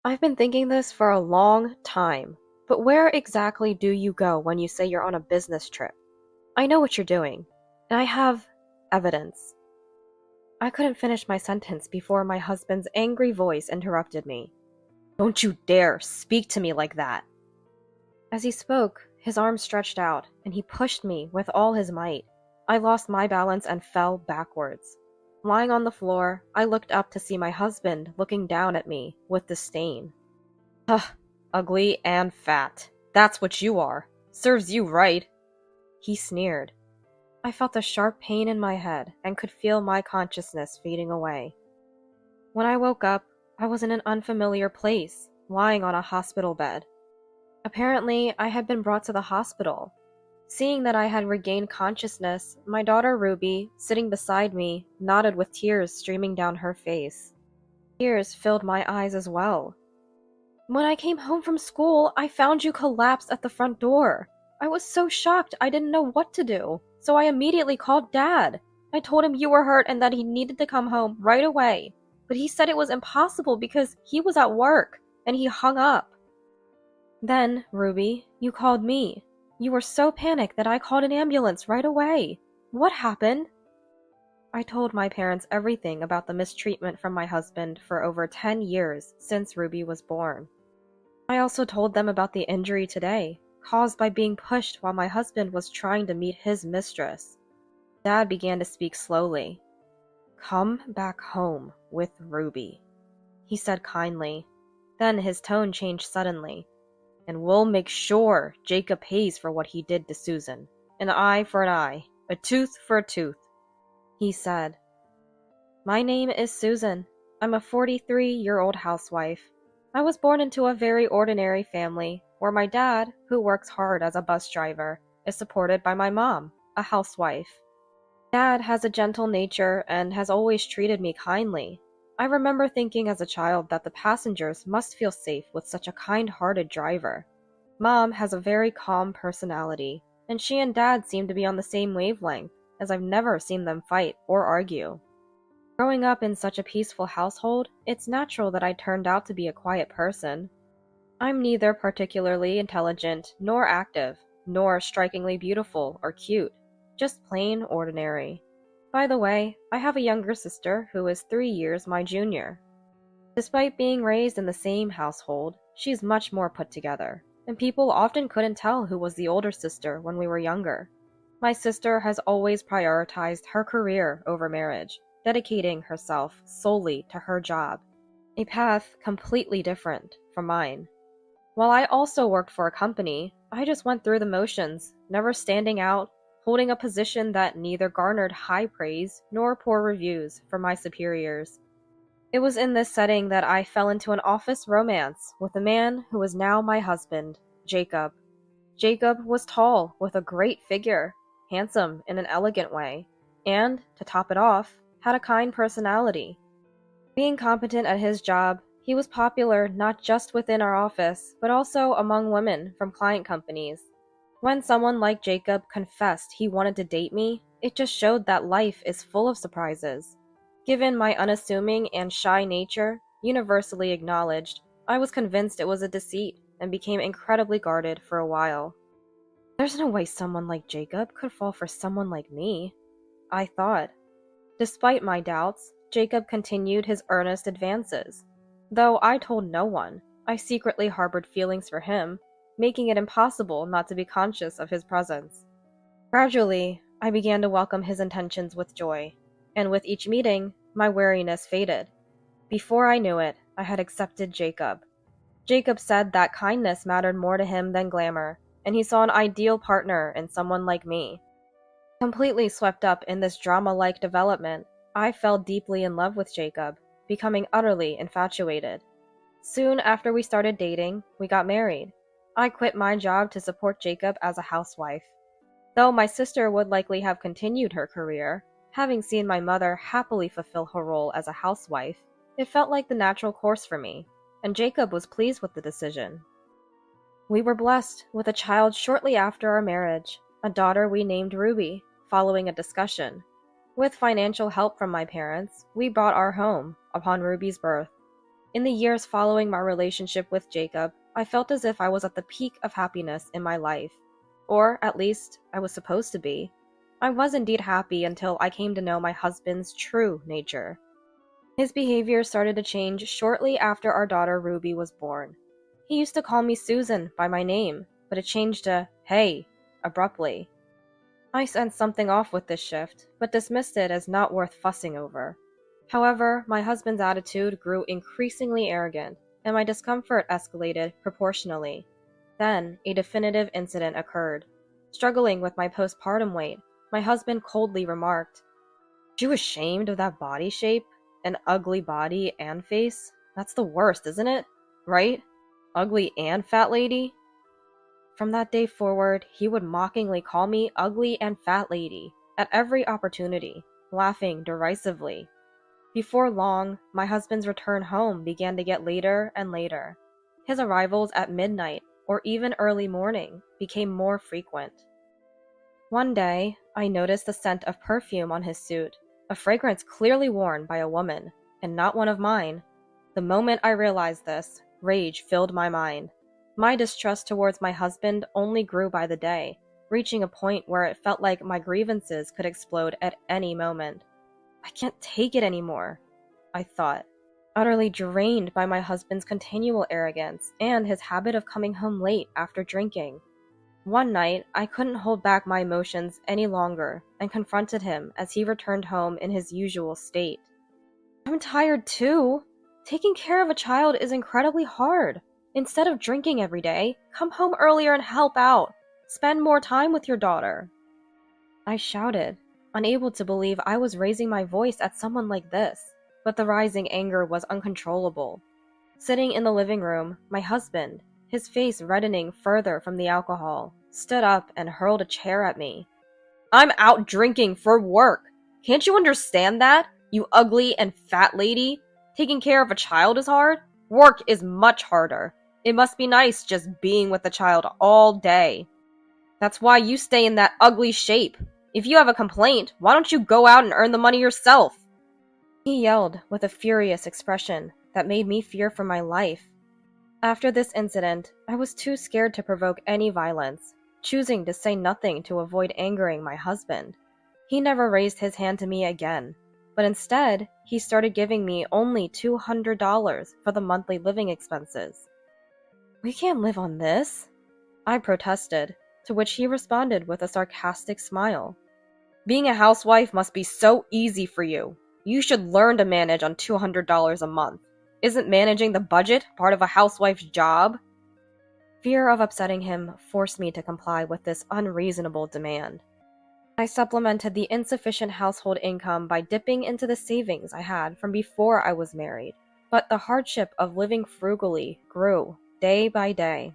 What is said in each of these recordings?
I've been thinking this for a long time, but where exactly do you go when you say you're on a business trip? I know what you're doing, and I have evidence. I couldn't finish my sentence before my husband's angry voice interrupted me. Don't you dare speak to me like that! As he spoke, his arm stretched out, and he pushed me with all his might. I lost my balance and fell backwards. Lying on the floor, I looked up to see my husband looking down at me with disdain. Huh, ugly and fat. That's what you are. Serves you right. He sneered. I felt a sharp pain in my head and could feel my consciousness fading away. When I woke up, I was in an unfamiliar place, lying on a hospital bed. Apparently, I had been brought to the hospital. Seeing that I had regained consciousness, my daughter Ruby, sitting beside me, nodded with tears streaming down her face. Tears filled my eyes as well. When I came home from school, I found you collapsed at the front door. I was so shocked I didn't know what to do, so I immediately called Dad. I told him you were hurt and that he needed to come home right away, but he said it was impossible because he was at work, and he hung up. Then, Ruby, you called me. You were so panicked that I called an ambulance right away. What happened? I told my parents everything about the mistreatment from my husband for over 10 years since Ruby was born. I also told them about the injury today, caused by being pushed while my husband was trying to meet his mistress. Dad began to speak slowly. Come back home with Ruby, he said kindly. Then his tone changed suddenly. And we'll make sure Jacob pays for what he did to Susan. An eye for an eye, a tooth for a tooth, he said. My name is Susan. I'm a 43-year-old housewife. I was born into a very ordinary family, where my dad, who works hard as a bus driver, is supported by my mom, a housewife. Dad has a gentle nature and has always treated me kindly. I remember thinking as a child that the passengers must feel safe with such a kind-hearted driver. Mom has a very calm personality, and she and Dad seem to be on the same wavelength, as I've never seen them fight or argue. Growing up in such a peaceful household, it's natural that I turned out to be a quiet person. I'm neither particularly intelligent nor active, nor strikingly beautiful or cute, just plain ordinary. By the way, I have a younger sister who is 3 years my junior. Despite being raised in the same household, she's much more put together, and people often couldn't tell who was the older sister when we were younger. My sister has always prioritized her career over marriage, dedicating herself solely to her job, a path completely different from mine. While I also worked for a company, I just went through the motions, never standing out, holding a position that neither garnered high praise nor poor reviews from my superiors. It was in this setting that I fell into an office romance with a man who is now my husband, Jacob. Jacob was tall, with a great figure, handsome in an elegant way, and, to top it off, had a kind personality. Being competent at his job, he was popular not just within our office, but also among women from client companies. When someone like Jacob confessed he wanted to date me, it just showed that life is full of surprises. Given my unassuming and shy nature, universally acknowledged, I was convinced it was a deceit and became incredibly guarded for a while. There's no way someone like Jacob could fall for someone like me, I thought. Despite my doubts, Jacob continued his earnest advances. Though I told no one, I secretly harbored feelings for him, making it impossible not to be conscious of his presence. Gradually, I began to welcome his intentions with joy, and with each meeting, my wariness faded. Before I knew it, I had accepted Jacob. Jacob said that kindness mattered more to him than glamour, and he saw an ideal partner in someone like me. Completely swept up in this drama-like development, I fell deeply in love with Jacob, becoming utterly infatuated. Soon after we started dating, we got married. I quit my job to support Jacob as a housewife. Though my sister would likely have continued her career, having seen my mother happily fulfill her role as a housewife, it felt like the natural course for me, and Jacob was pleased with the decision. We were blessed with a child shortly after our marriage, a daughter we named Ruby, following a discussion. With financial help from my parents, we bought our home upon Ruby's birth. In the years following my relationship with Jacob, I felt as if I was at the peak of happiness in my life. Or, at least, I was supposed to be. I was indeed happy until I came to know my husband's true nature. His behavior started to change shortly after our daughter Ruby was born. He used to call me Susan by my name, but it changed to "Hey" abruptly. I sensed something off with this shift, but dismissed it as not worth fussing over. However, my husband's attitude grew increasingly arrogant, and my discomfort escalated proportionally. Then, a definitive incident occurred. Struggling with my postpartum weight, my husband coldly remarked, "Are you ashamed of that body shape? An ugly body and face? That's the worst, isn't it? Right? Ugly and fat lady?" From that day forward, he would mockingly call me ugly and fat lady at every opportunity, laughing derisively. Before long, my husband's return home began to get later and later. His arrivals at midnight or even early morning became more frequent. One day, I noticed the scent of perfume on his suit, a fragrance clearly worn by a woman, and not one of mine. The moment I realized this, rage filled my mind. My distrust towards my husband only grew by the day, reaching a point where it felt like my grievances could explode at any moment. I can't take it anymore, I thought, utterly drained by my husband's continual arrogance and his habit of coming home late after drinking. One night, I couldn't hold back my emotions any longer and confronted him as he returned home in his usual state. "I'm tired too. Taking care of a child is incredibly hard. Instead of drinking every day, come home earlier and help out. Spend more time with your daughter." I shouted, unable to believe I was raising my voice at someone like this, but the rising anger was uncontrollable. Sitting in the living room, my husband, his face reddening further from the alcohol, stood up and hurled a chair at me. "I'm out drinking for work. Can't you understand that, you ugly and fat lady? Taking care of a child is hard. Work is much harder. It must be nice just being with the child all day. That's why you stay in that ugly shape. If you have a complaint, why don't you go out and earn the money yourself?" He yelled with a furious expression that made me fear for my life. After this incident, I was too scared to provoke any violence, choosing to say nothing to avoid angering my husband. He never raised his hand to me again, but instead, he started giving me only $200 for the monthly living expenses. "We can't live on this," I protested, to which he responded with a sarcastic smile. "Being a housewife must be so easy for you. You should learn to manage on $200 a month. Isn't managing the budget part of a housewife's job?" Fear of upsetting him forced me to comply with this unreasonable demand. I supplemented the insufficient household income by dipping into the savings I had from before I was married, but the hardship of living frugally grew day by day.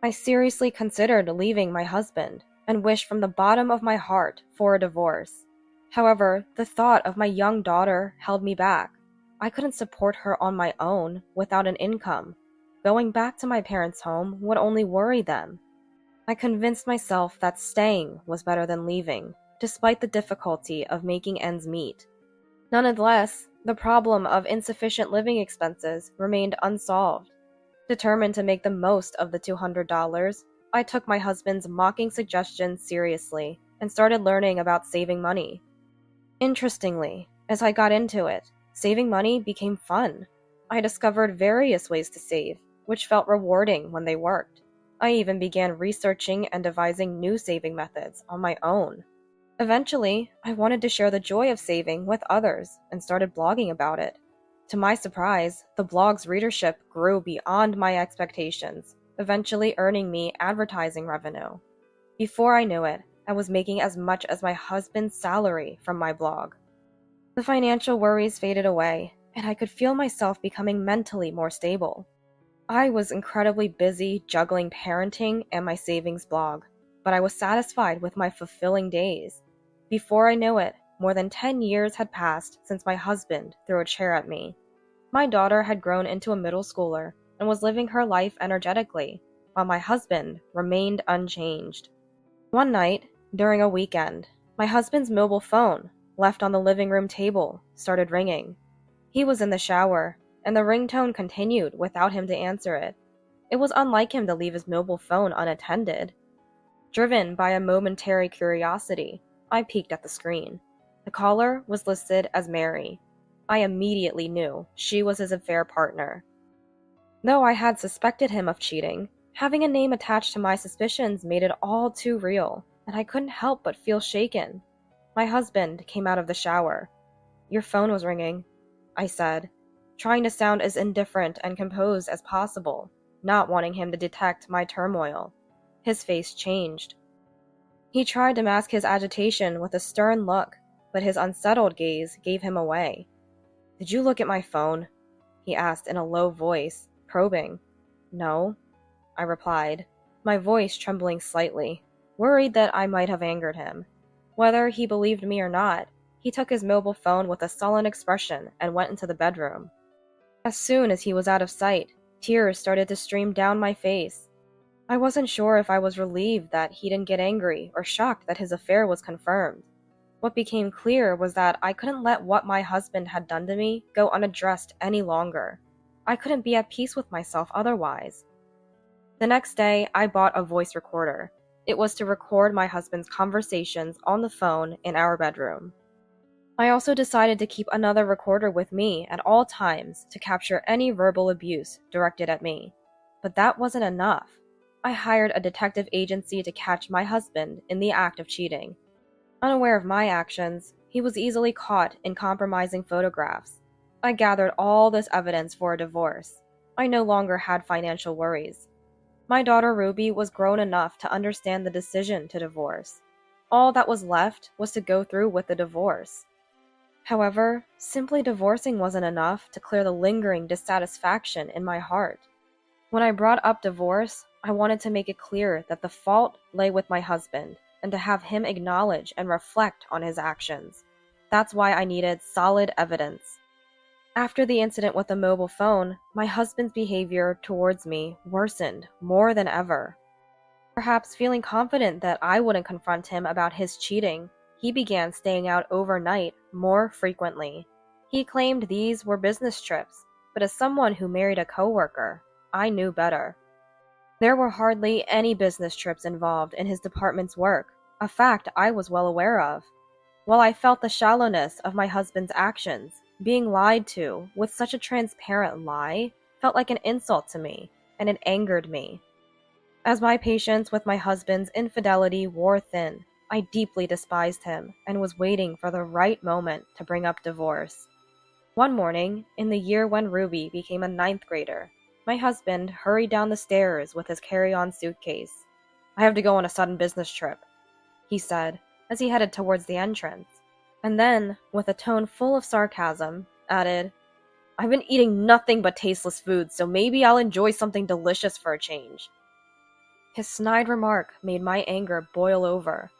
I seriously considered leaving my husband and wished from the bottom of my heart for a divorce. However, the thought of my young daughter held me back. I couldn't support her on my own without an income. Going back to my parents' home would only worry them. I convinced myself that staying was better than leaving, despite the difficulty of making ends meet. Nonetheless, the problem of insufficient living expenses remained unsolved. Determined to make the most of the $200, I took my husband's mocking suggestions seriously and started learning about saving money. Interestingly, as I got into it, saving money became fun. I discovered various ways to save, which felt rewarding when they worked. I even began researching and devising new saving methods on my own. Eventually, I wanted to share the joy of saving with others and started blogging about it. To my surprise, the blog's readership grew beyond my expectations, eventually earning me advertising revenue. Before I knew it, I was making as much as my husband's salary from my blog. The financial worries faded away, and I could feel myself becoming mentally more stable. I was incredibly busy juggling parenting and my savings blog, but I was satisfied with my fulfilling days. Before I knew it, more than 10 years had passed since my husband threw a chair at me. My daughter had grown into a middle schooler and was living her life energetically, while my husband remained unchanged. One night, during a weekend, my husband's mobile phone, left on the living room table, started ringing. He was in the shower, and the ringtone continued without him to answer it. It was unlike him to leave his mobile phone unattended. Driven by a momentary curiosity, I peeked at the screen. The caller was listed as Mary. I immediately knew she was his affair partner. Though I had suspected him of cheating, having a name attached to my suspicions made it all too real, and I couldn't help but feel shaken. My husband came out of the shower. "Your phone was ringing," I said, trying to sound as indifferent and composed as possible, not wanting him to detect my turmoil. His face changed. He tried to mask his agitation with a stern look, but his unsettled gaze gave him away. "Did you look at my phone?" he asked in a low voice, probing. "No," I replied, my voice trembling slightly, worried that I might have angered him. Whether he believed me or not, he took his mobile phone with a sullen expression and went into the bedroom. As soon as he was out of sight, tears started to stream down my face. I wasn't sure if I was relieved that he didn't get angry or shocked that his affair was confirmed. What became clear was that I couldn't let what my husband had done to me go unaddressed any longer. I couldn't be at peace with myself otherwise. The next day, I bought a voice recorder. It was to record my husband's conversations on the phone in our bedroom. I also decided to keep another recorder with me at all times to capture any verbal abuse directed at me. But that wasn't enough. I hired a detective agency to catch my husband in the act of cheating. Unaware of my actions, he was easily caught in compromising photographs. I gathered all this evidence for a divorce. I no longer had financial worries. My daughter Ruby was grown enough to understand the decision to divorce. All that was left was to go through with the divorce. However, simply divorcing wasn't enough to clear the lingering dissatisfaction in my heart. When I brought up divorce, I wanted to make it clear that the fault lay with my husband, and to have him acknowledge and reflect on his actions. That's why I needed solid evidence. After the incident with the mobile phone, my husband's behavior towards me worsened more than ever. Perhaps feeling confident that I wouldn't confront him about his cheating, he began staying out overnight more frequently. He claimed these were business trips, but as someone who married a coworker, I knew better. There were hardly any business trips involved in his department's work, a fact I was well aware of. While I felt the shallowness of my husband's actions, being lied to with such a transparent lie felt like an insult to me, and it angered me. As my patience with my husband's infidelity wore thin, I deeply despised him and was waiting for the right moment to bring up divorce. One morning, in the year when Ruby became a ninth grader, my husband hurried down the stairs with his carry-on suitcase. "I have to go on a sudden business trip," he said, as he headed towards the entrance. And then, with a tone full of sarcasm, added, "I've been eating nothing but tasteless food, so maybe I'll enjoy something delicious for a change." His snide remark made my anger boil over.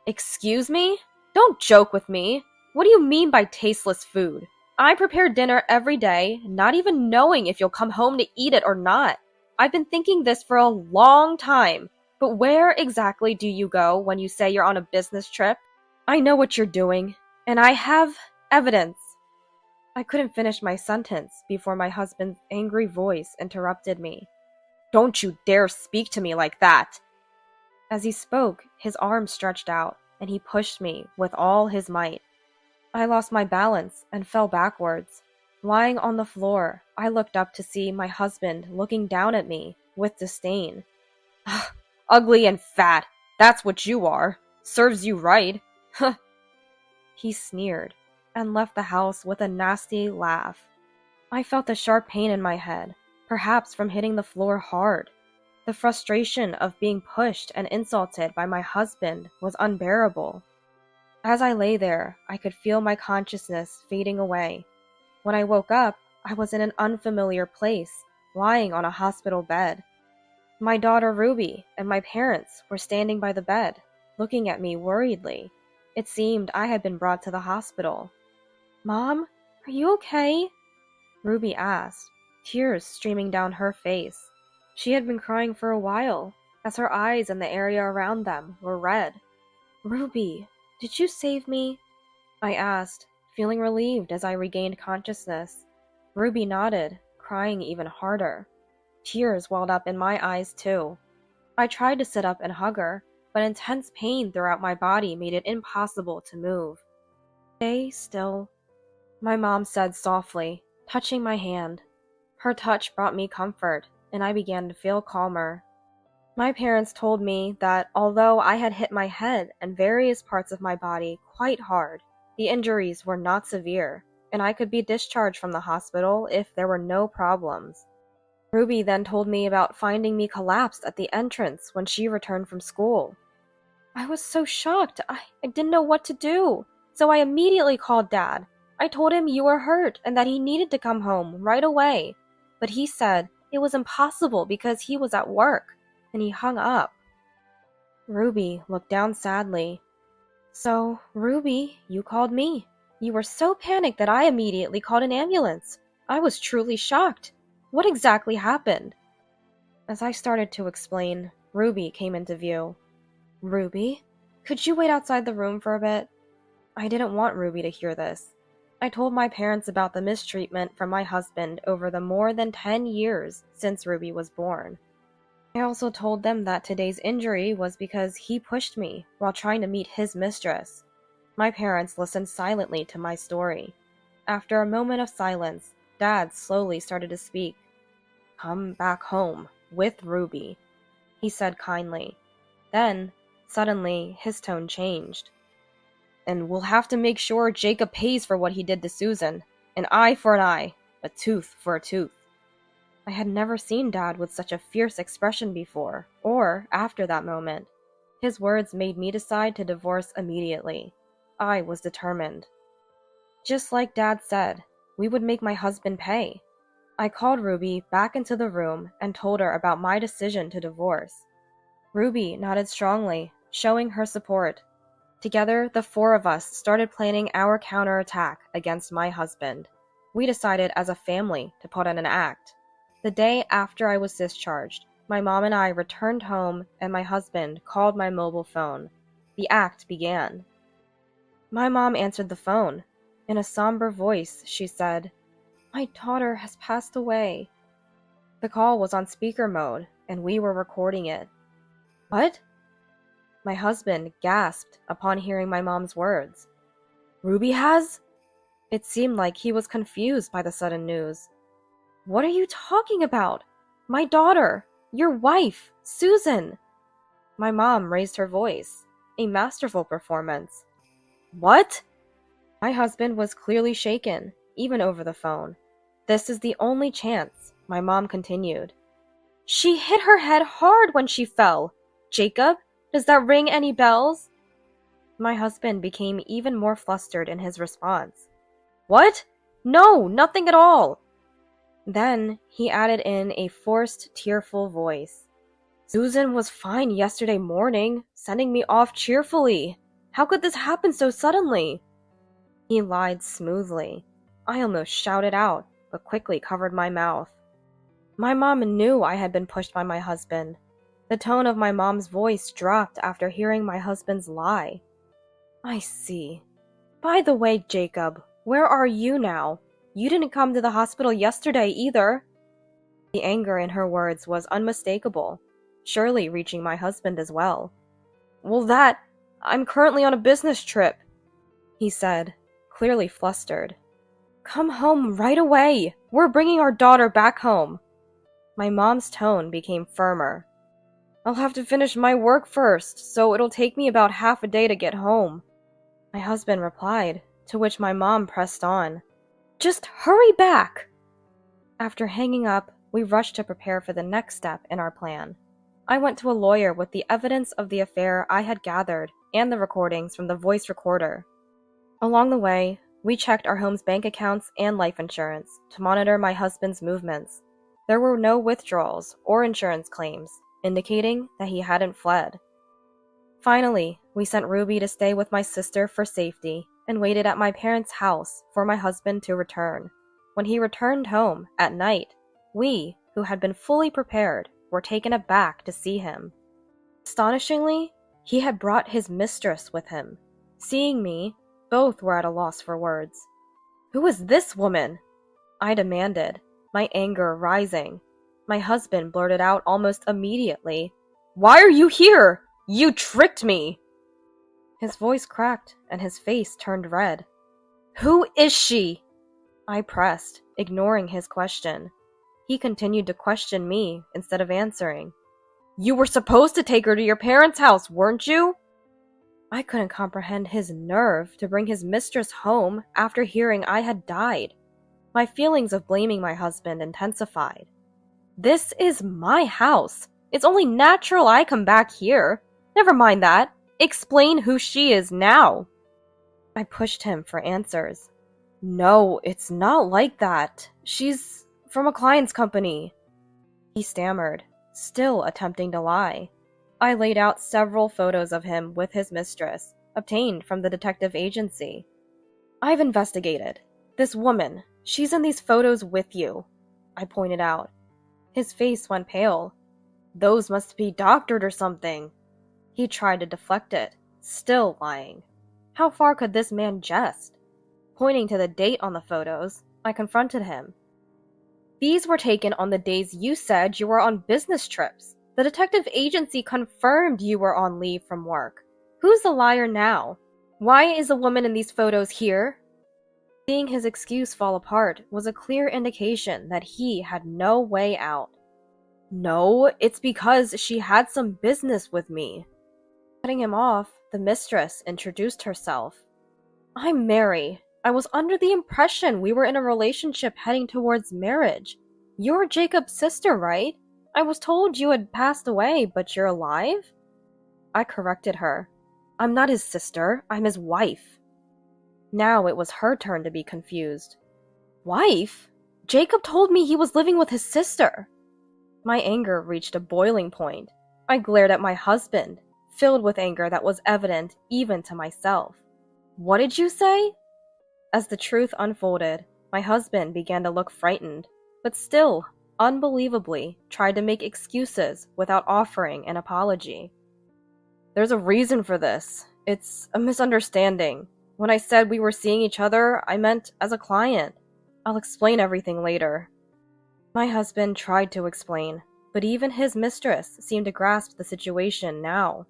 "Excuse me? Don't joke with me. What do you mean by tasteless food? I prepare dinner every day, not even knowing if you'll come home to eat it or not. I've been thinking this for a long time, but where exactly do you go when you say you're on a business trip? I know what you're doing, and I have evidence." I couldn't finish my sentence before my husband's angry voice interrupted me. "Don't you dare speak to me like that!" As he spoke, his arm stretched out, and he pushed me with all his might. I lost my balance and fell backwards. Lying on the floor, I looked up to see my husband looking down at me with disdain. "Ugly and fat, that's what you are. Serves you right." He sneered and left the house with a nasty laugh. I felt a sharp pain in my head, perhaps from hitting the floor hard. The frustration of being pushed and insulted by my husband was unbearable. As I lay there, I could feel my consciousness fading away. When I woke up, I was in an unfamiliar place, lying on a hospital bed. My daughter Ruby and my parents were standing by the bed, looking at me worriedly. It seemed I had been brought to the hospital. "Mom, are you okay?" Ruby asked, tears streaming down her face. She had been crying for a while, as her eyes and the area around them were red. "Ruby, did you save me?" I asked, feeling relieved as I regained consciousness. Ruby nodded, crying even harder. Tears welled up in my eyes too. I tried to sit up and hug her, but intense pain throughout my body made it impossible to move. Stay still, my mom said softly, touching my hand. Her touch brought me comfort, and I began to feel calmer. My parents told me that although I had hit my head and various parts of my body quite hard, the injuries were not severe, and I could be discharged from the hospital if there were no problems. Ruby then told me about finding me collapsed at the entrance when she returned from school. I was so shocked. I didn't know what to do, so I immediately called Dad. I told him you were hurt and that he needed to come home right away, but he said it was impossible because he was at work, and he hung up. Ruby looked down sadly. So, Ruby, you called me. You were so panicked that I immediately called an ambulance. I was truly shocked. What exactly happened? As I started to explain, Ruby came into view. Ruby? Could you wait outside the room for a bit? I didn't want Ruby to hear this. I told my parents about the mistreatment from my husband over the more than 10 years since Ruby was born. I also told them that today's injury was because he pushed me while trying to meet his mistress. My parents listened silently to my story. After a moment of silence, Dad slowly started to speak. Come back home with Ruby, he said kindly. Then, suddenly, his tone changed. And we'll have to make sure Jacob pays for what he did to Susan. An eye for an eye, a tooth for a tooth. I had never seen Dad with such a fierce expression before, or after that moment. His words made me decide to divorce immediately. I was determined. Just like Dad said, we would make my husband pay. I called Ruby back into the room and told her about my decision to divorce. Ruby nodded strongly, showing her support. Together, the four of us started planning our counterattack against my husband. We decided as a family to put on an act. The day after I was discharged, my mom and I returned home and my husband called my mobile phone. The act began. My mom answered the phone. In a somber voice, she said, My daughter has passed away. The call was on speaker mode, and we were recording it. What? My husband gasped upon hearing my mom's words. Ruby has? It seemed like he was confused by the sudden news. What are you talking about? My daughter, your wife, Susan. My mom raised her voice. A masterful performance. What? My husband was clearly shaken, even over the phone. This is the only chance, my mom continued. She hit her head hard when she fell. Jacob, does that ring any bells? My husband became even more flustered in his response. What? No, nothing at all. Then he added in a forced, tearful voice. Susan was fine yesterday morning, sending me off cheerfully. How could this happen so suddenly? He lied smoothly. I almost shouted out, but quickly covered my mouth. My mom knew I had been pushed by my husband. The tone of my mom's voice dropped after hearing my husband's lie. I see. By the way, Jacob, where are you now? You didn't come to the hospital yesterday either. The anger in her words was unmistakable, surely reaching my husband as well. Well, I'm currently on a business trip, he said, clearly flustered. Come home right away. We're bringing our daughter back home. My mom's tone became firmer. I'll have to finish my work first, so it'll take me about half a day to get home. My husband replied, to which my mom pressed on. Just hurry back! After hanging up, we rushed to prepare for the next step in our plan. I went to a lawyer with the evidence of the affair I had gathered and the recordings from the voice recorder. Along the way, we checked our home's bank accounts and life insurance to monitor my husband's movements. There were no withdrawals or insurance claims, indicating that he hadn't fled. Finally, we sent Ruby to stay with my sister for safety and waited at my parents' house for my husband to return. When he returned home at night, we, who had been fully prepared, were taken aback to see him. Astonishingly, he had brought his mistress with him. Seeing me, both were at a loss for words. Who is this woman? I demanded, my anger rising. My husband blurted out almost immediately, "Why are you here? You tricked me!" His voice cracked and his face turned red. "Who is she?" I pressed, ignoring his question. He continued to question me instead of answering. "You were supposed to take her to your parents' house, weren't you?" I couldn't comprehend his nerve to bring his mistress home after hearing I had died. My feelings of blaming my husband intensified. "This is my house. It's only natural I come back here. Never mind that. Explain who she is now." I pushed him for answers. "No, it's not like that. She's from a client's company." He stammered, still attempting to lie. I laid out several photos of him with his mistress, obtained from the detective agency. "I've investigated. This woman, she's in these photos with you," I pointed out. His face went pale. "Those must be doctored or something." He tried to deflect it, still lying. How far could this man jest? Pointing to the date on the photos, I confronted him. "These were taken on the days you said you were on business trips. The detective agency confirmed you were on leave from work. Who's the liar now? Why is the woman in these photos here?" Seeing his excuse fall apart was a clear indication that he had no way out. "No, it's because she had some business with me." Cutting him off, the mistress introduced herself. "I'm Mary. I was under the impression we were in a relationship heading towards marriage. You're Jacob's sister, right? I was told you had passed away, but you're alive?" I corrected her. "I'm not his sister, I'm his wife." Now it was her turn to be confused. "Wife? Jacob told me he was living with his sister." My anger reached a boiling point. I glared at my husband, filled with anger that was evident even to myself. "What did you say?" As the truth unfolded, my husband began to look frightened, but still, unbelievably, tried to make excuses without offering an apology. "There's a reason for this. It's a misunderstanding. When I said we were seeing each other, I meant as a client. I'll explain everything later." My husband tried to explain, but even his mistress seemed to grasp the situation now.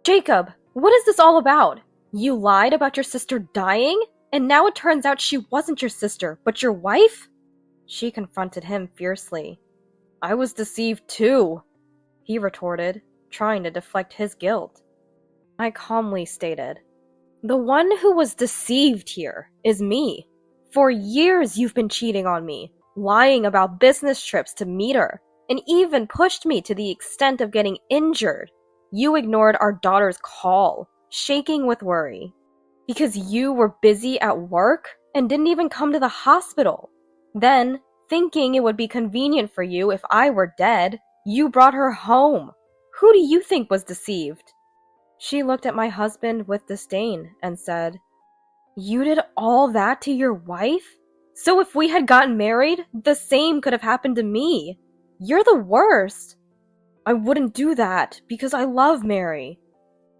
"Jacob, what is this all about? You lied about your sister dying, and now it turns out she wasn't your sister, but your wife?" She confronted him fiercely. "I was deceived too," he retorted, trying to deflect his guilt. I calmly stated, "The one who was deceived here is me. For years you've been cheating on me, lying about business trips to meet her, and even pushed me to the extent of getting injured. You ignored our daughter's call, shaking with worry, because you were busy at work and didn't even come to the hospital. Then, thinking it would be convenient for you if I were dead, you brought her home. Who do you think was deceived?" She looked at my husband with disdain and said, "You did all that to your wife? So if we had gotten married, the same could have happened to me. You're the worst." "I wouldn't do that because I love Mary,"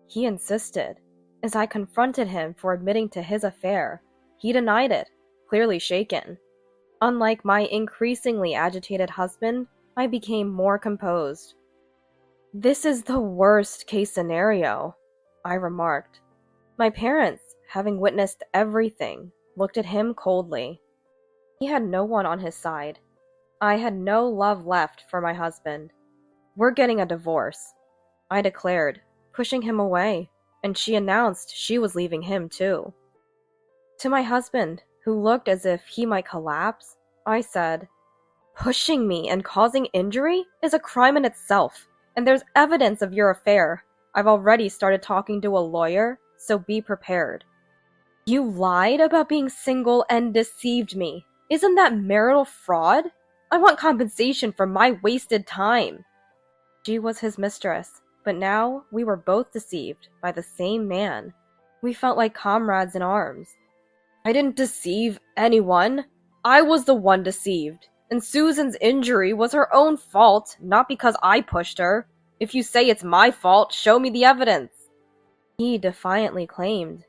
he insisted. As I confronted him for admitting to his affair, he denied it, clearly shaken. Unlike my increasingly agitated husband, I became more composed. "This is the worst case scenario," I remarked. My parents, having witnessed everything, looked at him coldly. He had no one on his side. I had no love left for my husband. "We're getting a divorce," I declared, pushing him away, and she announced she was leaving him too. To my husband, who looked as if he might collapse, I said, "Pushing me and causing injury is a crime in itself, and there's evidence of your affair. I've already started talking to a lawyer, so be prepared." "You lied about being single and deceived me. Isn't that marital fraud? I want compensation for my wasted time." She was his mistress, but now we were both deceived by the same man. We felt like comrades in arms. "I didn't deceive anyone. I was the one deceived. And Susan's injury was her own fault, not because I pushed her. If you say it's my fault, show me the evidence," he defiantly claimed.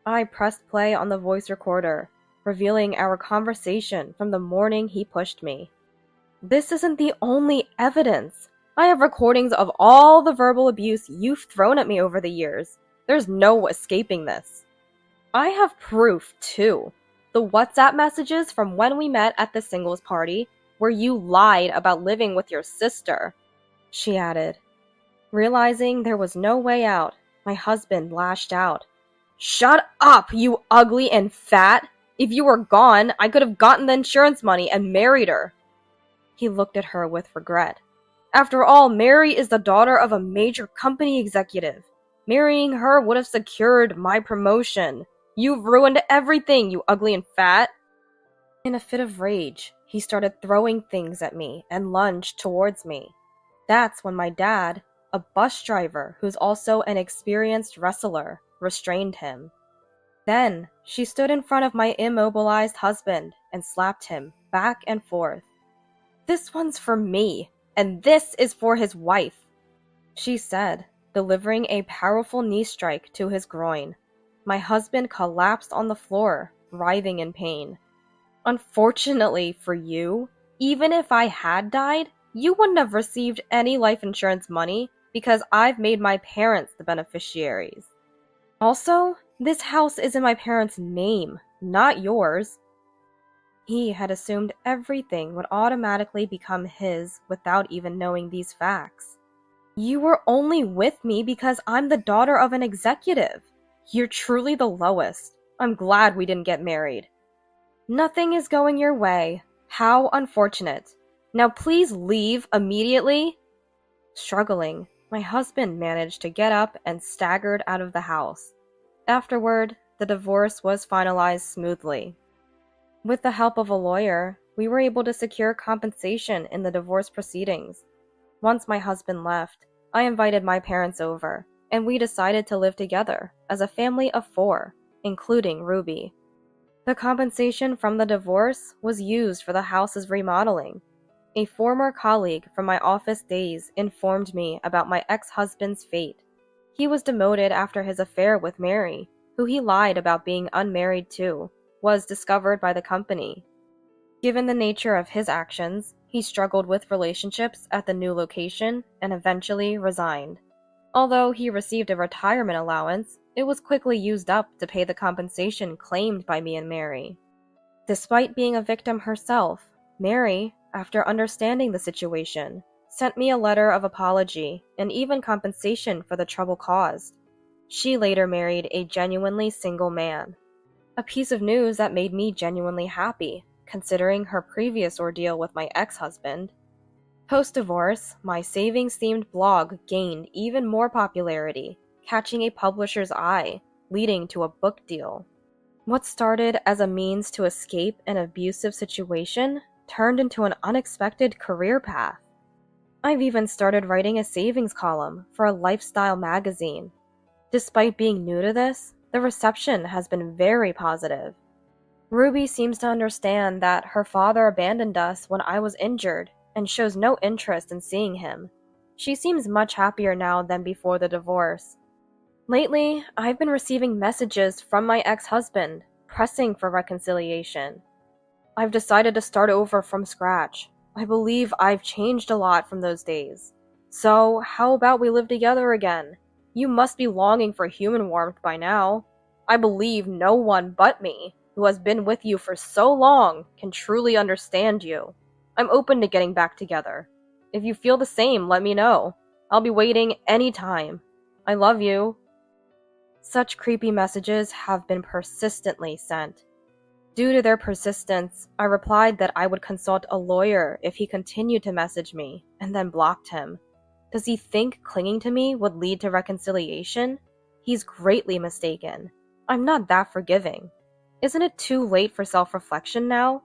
I pressed play on the voice recorder. revealing our conversation from the morning he pushed me. This isn't the only evidence. I have recordings of all the verbal abuse you've thrown at me over the years. There's no escaping this. I have proof, too. The WhatsApp messages from when we met at the singles party, where you lied about living with your sister, she added. Realizing there was no way out, my husband lashed out. Shut up, you ugly and fat! If you were gone, I could have gotten the insurance money and married her. He looked at her with regret. After all, Mary is the daughter of a major company executive. Marrying her would have secured my promotion. You've ruined everything, you ugly and fat. In a fit of rage, he started throwing things at me and lunged towards me. That's when my dad, a bus driver who's also an experienced wrestler, restrained him. Then, she stood in front of my immobilized husband and slapped him back and forth. This one's for me, and this is for his wife, she said, delivering a powerful knee strike to his groin. My husband collapsed on the floor, writhing in pain. Unfortunately for you, even if I had died, you wouldn't have received any life insurance money because I've made my parents the beneficiaries. Also, this house is in my parents' name, not yours. He had assumed everything would automatically become his without even knowing these facts. You were only with me because I'm the daughter of an executive. You're truly the lowest. I'm glad we didn't get married. Nothing is going your way. How unfortunate. Now please leave immediately. Struggling, my husband managed to get up and staggered out of the house. Afterward, the divorce was finalized smoothly. With the help of a lawyer, we were able to secure compensation in the divorce proceedings. Once my husband left, I invited my parents over, and we decided to live together as a family of 4, including Ruby. The compensation from the divorce was used for the house's remodeling. A former colleague from my office days informed me about my ex-husband's fate. He was demoted after his affair with Mary, who he lied about being unmarried to, was discovered by the company. Given the nature of his actions, he struggled with relationships at the new location and eventually resigned. Although he received a retirement allowance, it was quickly used up to pay the compensation claimed by me and Mary. Despite being a victim herself, Mary, after understanding the situation, sent me a letter of apology and even compensation for the trouble caused. She later married a genuinely single man. A piece of news that made me genuinely happy, considering her previous ordeal with my ex-husband. Post-divorce, my savings-themed blog gained even more popularity, catching a publisher's eye, leading to a book deal. What started as a means to escape an abusive situation turned into an unexpected career path. I've even started writing a savings column for a lifestyle magazine. Despite being new to this, the reception has been very positive. Ruby seems to understand that her father abandoned us when I was injured and shows no interest in seeing him. She seems much happier now than before the divorce. Lately, I've been receiving messages from my ex-husband, pressing for reconciliation. I've decided to start over from scratch. I believe I've changed a lot from those days. So, how about we live together again? You must be longing for human warmth by now. I believe no one but me, who has been with you for so long, can truly understand you. I'm open to getting back together. If you feel the same, let me know. I'll be waiting anytime. I love you. Such creepy messages have been persistently sent. Due to their persistence, I replied that I would consult a lawyer if he continued to message me, and then blocked him. Does he think clinging to me would lead to reconciliation? He's greatly mistaken. I'm not that forgiving. Isn't it too late for self-reflection now?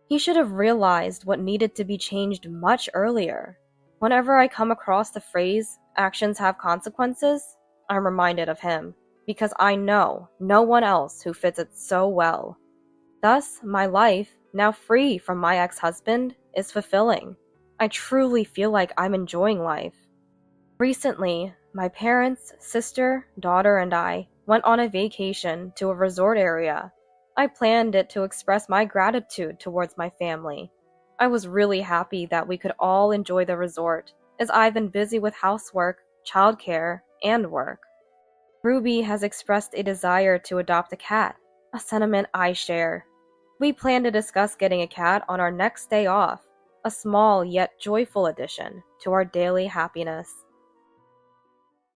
He should have realized what needed to be changed much earlier. Whenever I come across the phrase, actions have consequences, I'm reminded of him, because I know no one else who fits it so well. Thus, my life, now free from my ex-husband, is fulfilling. I truly feel like I'm enjoying life. Recently, my parents, sister, daughter, and I went on a vacation to a resort area. I planned it to express my gratitude towards my family. I was really happy that we could all enjoy the resort, as I've been busy with housework, childcare, and work. Ruby has expressed a desire to adopt a cat, a sentiment I share. We plan to discuss getting a cat on our next day off, a small yet joyful addition to our daily happiness.